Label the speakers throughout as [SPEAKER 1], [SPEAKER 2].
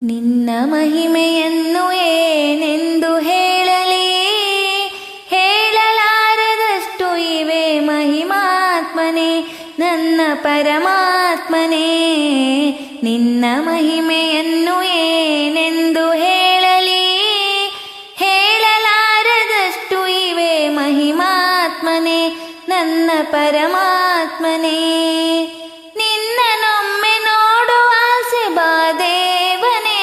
[SPEAKER 1] ನಿನ್ನ ಮಹಿಮೆಯನ್ನು ಏನೆಂದು ಹೇಳಲಿ, ಹೇಳಲಾರದಷ್ಟು ಇವೆ ಮಹಿಮಾತ್ಮನೇ ನನ್ನ ಪರಮಾತ್ಮನೇ. ನಿನ್ನ ಮಹಿಮೆಯನ್ನು ಏನೆಂದು ಹೇಳಲಿ, ಹೇಳಲಾರದಷ್ಟು ಇವೆ ಮಹಿಮಾತ್ಮನೇ ನನ್ನ ಪರಮಾತ್ಮನೇ. ನಿನ್ನನೊಮ್ಮೆ ನೋಡುವ ಆಸೆ ಬಾ ದೇವನೇ,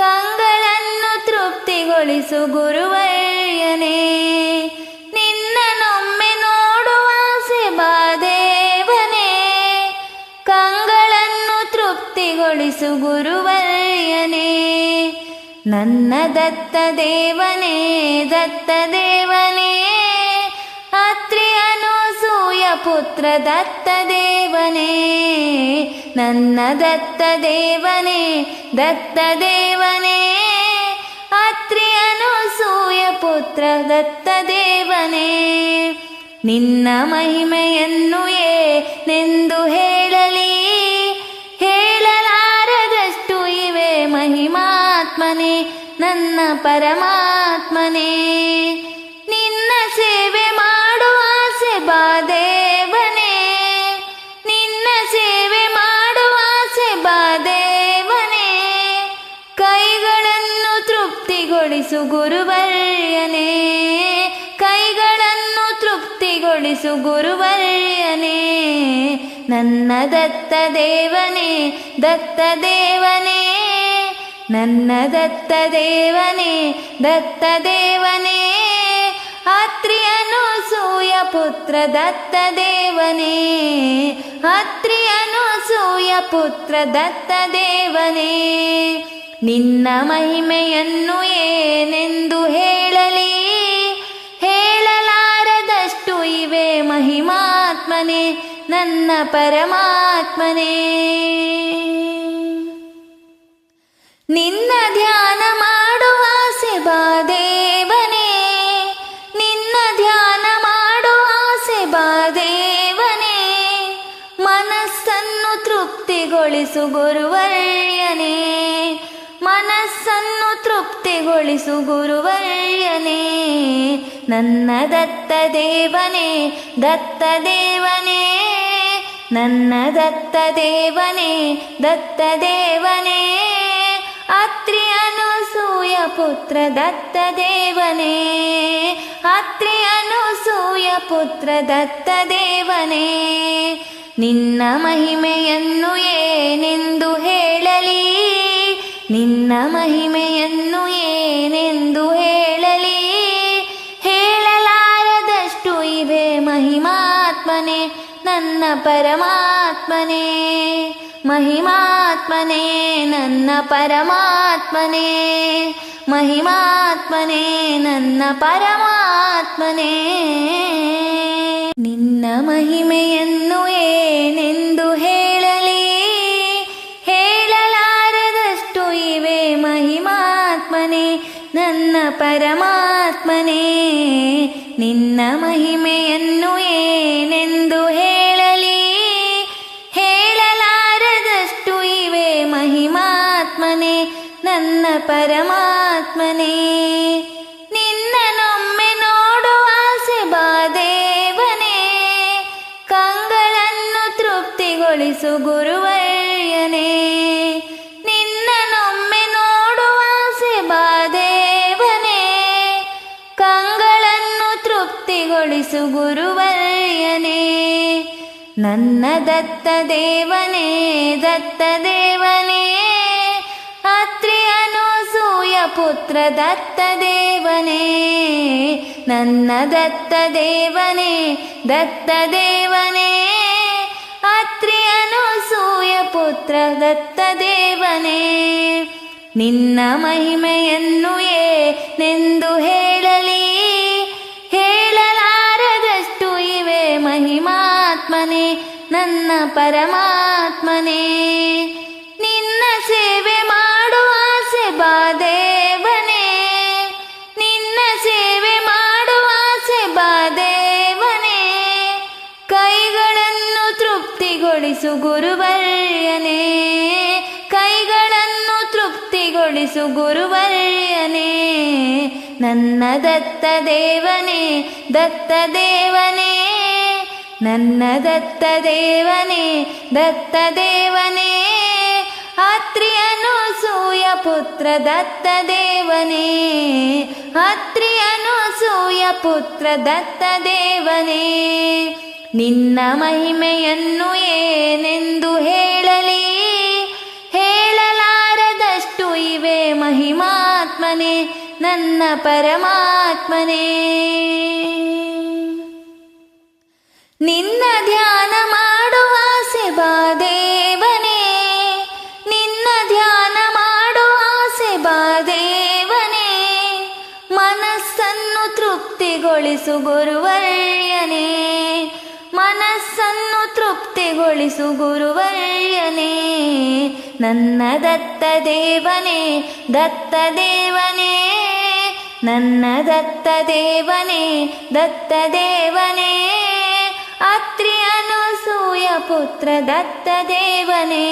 [SPEAKER 1] ಕಂಗಳನ್ನು ತೃಪ್ತಿಗೊಳಿಸು ಗುರುವರ್ಯನೇ. ನಿನ್ನನೊಮ್ಮೆ ನೋಡುವ ಆಸೆ ಬಾ ದೇವನೇ, ಕಂಗಳನ್ನು ತೃಪ್ತಿಗೊಳಿಸು ಗುರುವರ್ಯನೇ. ನನ್ನ ದತ್ತ ದೇವನೇ, ದತ್ತ ದೇವನೇ, ಅತ್ರಿ ಅನಸೂಯ ಪುತ್ರ ದತ್ತ ದೇವನೇ. ನನ್ನ ದತ್ತ ದೇವನೇ, ದತ್ತ ದೇವನೇ, ಅತ್ರಿ ಅನಸೂಯ ಪುತ್ರ ದತ್ತ ದೇವನೇ. ನಿನ್ನ ಮಹಿಮೆಯನ್ನು ಏನೆಂದು ಹೇಳಲಿ, ಹೇಳಲಾರದಷ್ಟು ಇವೆ ಮಹಿಮಾತ್ಮನೇ ನನ್ನ ಪರಮಾತ್ಮನೇ. ನಿನ್ನ ಸೇವೆ ಮಾಡುವ ಆಸೆ ಬಾ ದೇವನೇ, ನಿನ್ನ ಸೇವೆ ಮಾಡುವ ಆಸೆ ಬಾ ದೇವನೇ, ಕೈಗಳನ್ನು ತೃಪ್ತಿಗೊಳಿಸು ಗುರುವರ್ಯನೇ. ಕೈಗಳನ್ನು ತೃಪ್ತಿಗೊಳಿಸು ಗುರುವರ್ಯನೇ. ನನ್ನ ದತ್ತ ದೇವನೇ, ದತ್ತ ದೇವನೇ, ನನ್ನ ದತ್ತ ದೇವನೇ, ದತ್ತ ದೇವನೇ, ಅತ್ರಿ ಅನಸೂಯ ಪುತ್ರ ದತ್ತ ದೇವನೇ. ಅತ್ರಿ ಅನಸೂಯ ಪುತ್ರ ದತ್ತ ದೇವನೇ. ನಿನ್ನ ಮಹಿಮೆಯನ್ನು ಏನೆಂದು ಹೇಳಲಿ, ಹೇಳಲಾರದಷ್ಟು ಇವೆ ಮಹಿಮಾತ್ಮನೇ ನನ್ನ ಪರಮಾತ್ಮನೇ. ನಿನ್ನ ಧ್ಯಾನ ಮಾಡುವ ಆಸೆ ಬಾ ದೇವನೇ, ನಿನ್ನ ಧ್ಯಾನ ಮಾಡುವ ಆಸೆ ಬಾ ದೇವನೇ, ಮನಸ್ಸನ್ನು ತೃಪ್ತಿಗೊಳಿಸು ಗುರುವರ್ಯನೇ. ಮನಸ್ಸನ್ನು ತೃಪ್ತಿಗೊಳಿಸು ಗುರುವರ್ಯನೇ. ನನ್ನ ದತ್ತ ದೇವನೇ, ದತ್ತ ದೇವನೇ, ನನ್ನ ದತ್ತ ದೇವನೇ, ದತ್ತ ದೇವನೇ, ಅತ್ರಿ ಅನಸೂಯ ಪುತ್ರ ದತ್ತ ದೇವನೇ. ಅತ್ರಿ ಅನಸೂಯ ಪುತ್ರ ದತ್ತ ದೇವನೇ. ನಿನ್ನ ಮಹಿಮೆಯನ್ನು ಏನೆಂದು ಹೇಳಲಿ, ನಿನ್ನ ಮಹಿಮೆಯನ್ನು ಏನೆಂದು ಹೇಳಲಿ, ಹೇಳಲಾರದಷ್ಟು ಇವೆ ಮಹಿಮಾತ್ಮನೇ ನನ್ನ ಪರಮಾತ್ಮನೇ. ಮಹಿಮಾತ್ಮನೇ ನನ್ನ ಪರಮಾತ್ಮನೇ, ಮಹಿಮಾತ್ಮನೇ ನನ್ನ ಪರಮಾತ್ಮನೇ. ನಿನ್ನ ಮಹಿಮೆಯನ್ನು ಏನೆಂದು ಹೇಳಲಿ, ಹೇಳಲಾರದಷ್ಟು ಇವೆ ಮಹಿಮಾತ್ಮನೇ ನನ್ನ ಪರಮಾತ್ಮನೇ. ನಿನ್ನ ಮಹಿಮೆಯನ್ನು ಏನೆಂದು ಹೇಳಲಿ, ಹೇಳಲಾರದಷ್ಟು ಇವೆ ಮಹಿಮಾತ್ಮನೇ ನನ್ನ ಪರಮಾತ್ಮನೇ. ನಿನ್ನನೊಮ್ಮೆ ನೋಡುವ ಆಸೆ ಬಾ ದೇವನೇ, ಕಂಗಳನ್ನು ತೃಪ್ತಿಗೊಳಿಸು ಗುರುವರ್ಯನೇ. ನಿನ್ನನೊಮ್ಮೆ ನೋಡುವ ಆಸೆ ಬಾ ದೇವನೇ, ಕಂಗಳನ್ನು ತೃಪ್ತಿಗೊಳಿಸು ಗುರುವರ್ಯನೇ. ನನ್ನ ದತ್ತ ದೇವನೇ, ದತ್ತ ದೇವನೇ, ಅತ್ರಿ ಅನಸೂಯ ಪುತ್ರ ದತ್ತ ದೇವನೇ. ನನ್ನ ದತ್ತ ದೇವನೇ, ದತ್ತ ದೇವನೇ, ಅತ್ರಿ ಅನಸೂಯ ಪುತ್ರ ದತ್ತ ದೇವನೇ. ನಿನ್ನ ಮಹಿಮೆಯನ್ನು ಏನೆಂದು ಹೇಳಲಿ, ಹೇಳಲಾರದಷ್ಟು ಇವೆ ಮಹಿಮಾತ್ಮನೇ ನನ್ನ ಪರಮಾತ್ಮನೇ. ನಿನ್ನ ಸೇವೆ ಮಾಡುವ ಆಸೆ ಬಾ ದೇವನೇ, ನಿನ್ನ ಸೇವೆ ಮಾಡುವ ಆಸೆ ಬಾ ದೇವನೇ, ಕೈಗಳನ್ನು ತೃಪ್ತಿಗೊಳಿಸು ಗುರುವರ್ಯನೇ. ಕೈಗಳನ್ನು ತೃಪ್ತಿಗೊಳಿಸು ಗುರುವರ್ಯನೇ. ನನ್ನ ದತ್ತ ದೇವನೇ, ದತ್ತ ದೇವನೇ, ನನ್ನ ದತ್ತ ದೇವನೇ, ದತ್ತ ದೇವನೇ, ಅತ್ರಿ ಅನಸೂಯ ಪುತ್ರ ದತ್ತ ದೇವನೇ, ಅತ್ರಿ ಅನಸೂಯ ಪುತ್ರ ದತ್ತ ದೇವನೇ. ನಿನ್ನ ಮಹಿಮೆಯನ್ನು ಏನೆಂದು ಹೇಳಲಿ, ಹೇಳಲಾರದಷ್ಟು ಇವೆ ಮಹಿಮಾತ್ಮನೇ, ನನ್ನ ಪರಮಾತ್ಮನೇ. ನಿನ್ನ ಧ್ಯಾನ ಮಾಡುವ ಆಸೆ ಬಾ ದೇವನೇ, ನಿನ್ನ ಧ್ಯಾನ ಮಾಡುವ ಆಸೆ ಬಾ ದೇವನೇ, ಮನಸ್ಸನ್ನು ತೃಪ್ತಿಗೊಳಿಸು ಗುರುವರ್ಯನೇ, ಮನಸ್ಸನ್ನು ತೃಪ್ತಿಗೊಳಿಸು ಗುರುವರ್ಯನೇ. ನನ್ನ ದತ್ತ ದೇವನೇ, ದತ್ತ ದೇವನೇ, ನನ್ನ ದತ್ತ ದೇವನೇ, ದತ್ತ ದೇವನೇ, ಅತ್ರಿ ಅನಸೂಯ ಪುತ್ರ ದತ್ತ ದೇವನೇ,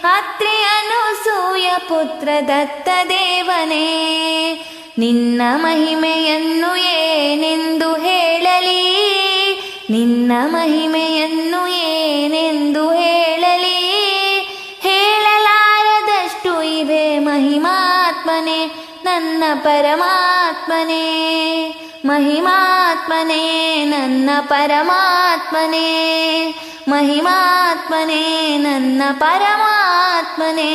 [SPEAKER 1] ಅತ್ರಿ ಅನಸೂಯ ಪುತ್ರ ದತ್ತ ದೇವನೇ. ನಿನ್ನ ಮಹಿಮೆಯನ್ನು ಏನೆಂದು ಹೇಳಲಿ, ನಿನ್ನ ಮಹಿಮೆಯನ್ನು ಏನೆಂದು ಹೇಳಲಿ, ಹೇಳಲಾರದಷ್ಟು ಇವೆ ಮಹಿಮಾತ್ಮನೇ, ನನ್ನ ಪರಮಾತ್ಮನೇ. ಮಹಿಮಾತ್ಮನೇ, ನನ್ನ ಪರಮಾತ್ಮನೇ, ಮಹಿಮಾತ್ಮನೇ, ನನ್ನ ಪರಮಾತ್ಮನೇ.